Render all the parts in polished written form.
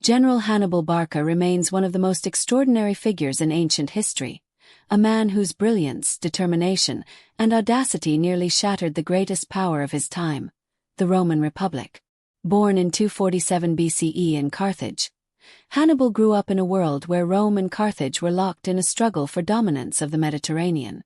General Hannibal Barca remains one of the most extraordinary figures in ancient history, a man whose brilliance, determination, and audacity nearly shattered the greatest power of his time, the Roman Republic. Born in 247 BCE in Carthage, Hannibal grew up in a world where Rome and Carthage were locked in a struggle for dominance of the Mediterranean.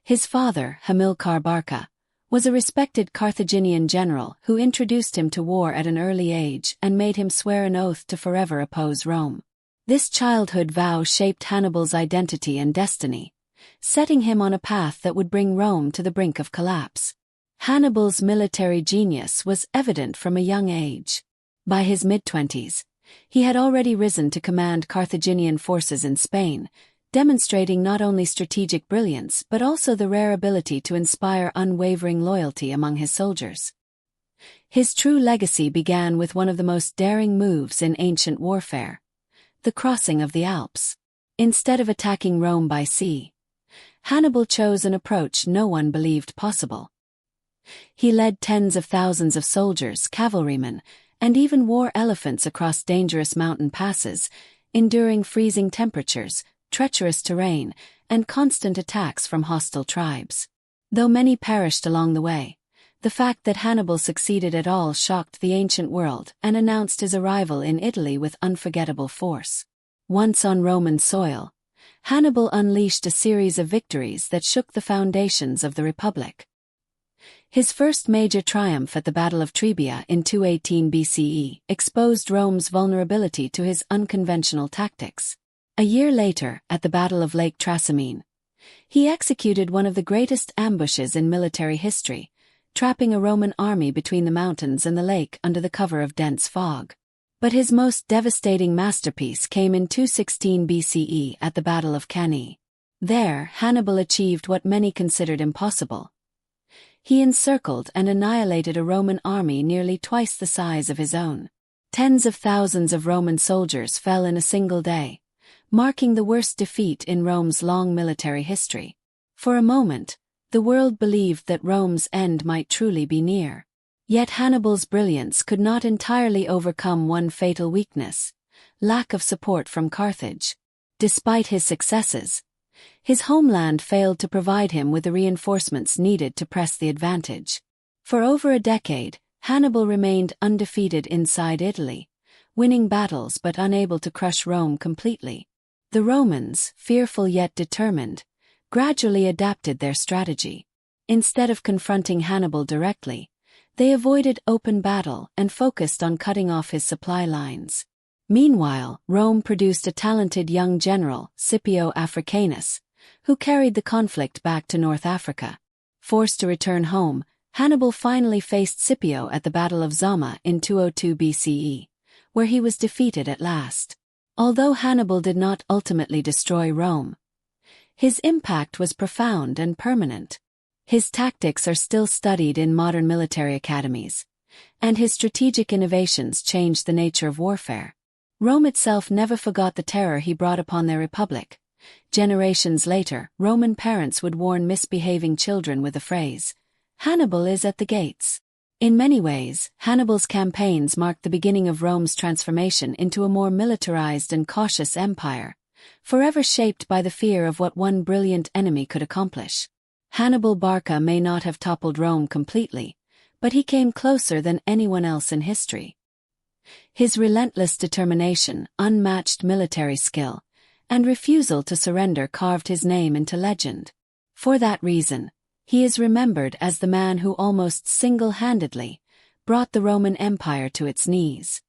His father, Hannibal Barca, was a respected Carthaginian general who introduced him to war at an early age and made him swear an oath to forever oppose Rome. This childhood vow shaped Hannibal's identity and destiny, setting him on a path that would bring Rome to the brink of collapse. Hannibal's military genius was evident from a young age. By his mid-20s, he had already risen to command Carthaginian forces in Spain, demonstrating not only strategic brilliance but also the rare ability to inspire unwavering loyalty among his soldiers. His true legacy began with one of the most daring moves in ancient warfare, the crossing of the Alps. Instead of attacking Rome by sea, Hannibal chose an approach no one believed possible. He led tens of thousands of soldiers, cavalrymen, and even war elephants across dangerous mountain passes, enduring freezing temperatures, treacherous terrain, and constant attacks from hostile tribes. Though many perished along the way, the fact that Hannibal succeeded at all shocked the ancient world and announced his arrival in Italy with unforgettable force. Once on Roman soil, Hannibal unleashed a series of victories that shook the foundations of the Republic. His first major triumph at the Battle of Trebia in 218 BCE exposed Rome's vulnerability to his unconventional tactics. A year later, at the Battle of Lake Trasimene, he executed one of the greatest ambushes in military history, trapping a Roman army between the mountains and the lake under the cover of dense fog. But his most devastating masterpiece came in 216 BCE at the Battle of Cannae. There, Hannibal achieved what many considered impossible. He encircled and annihilated a Roman army nearly twice the size of his own. Tens of thousands of Roman soldiers fell in a single day, marking the worst defeat in Rome's long military history. For a moment, the world believed that Rome's end might truly be near. Yet Hannibal's brilliance could not entirely overcome one fatal weakness: lack of support from Carthage. Despite his successes, his homeland failed to provide him with the reinforcements needed to press the advantage. For over a decade, Hannibal remained undefeated inside Italy, winning battles but unable to crush Rome completely. The Romans, fearful yet determined, gradually adapted their strategy. Instead of confronting Hannibal directly, they avoided open battle and focused on cutting off his supply lines. Meanwhile, Rome produced a talented young general, Scipio Africanus, who carried the conflict back to North Africa. Forced to return home, Hannibal finally faced Scipio at the Battle of Zama in 202 BCE, where he was defeated at last. Although Hannibal did not ultimately destroy Rome, his impact was profound and permanent. His tactics are still studied in modern military academies, and his strategic innovations changed the nature of warfare. Rome itself never forgot the terror he brought upon their republic. Generations later, Roman parents would warn misbehaving children with the phrase, "Hannibal is at the gates." In many ways, Hannibal's campaigns marked the beginning of Rome's transformation into a more militarized and cautious empire, forever shaped by the fear of what one brilliant enemy could accomplish. Hannibal Barca may not have toppled Rome completely, but he came closer than anyone else in history. His relentless determination, unmatched military skill, and refusal to surrender carved his name into legend. For that reason, he is remembered as the man who almost single-handedly brought the Roman Empire to its knees.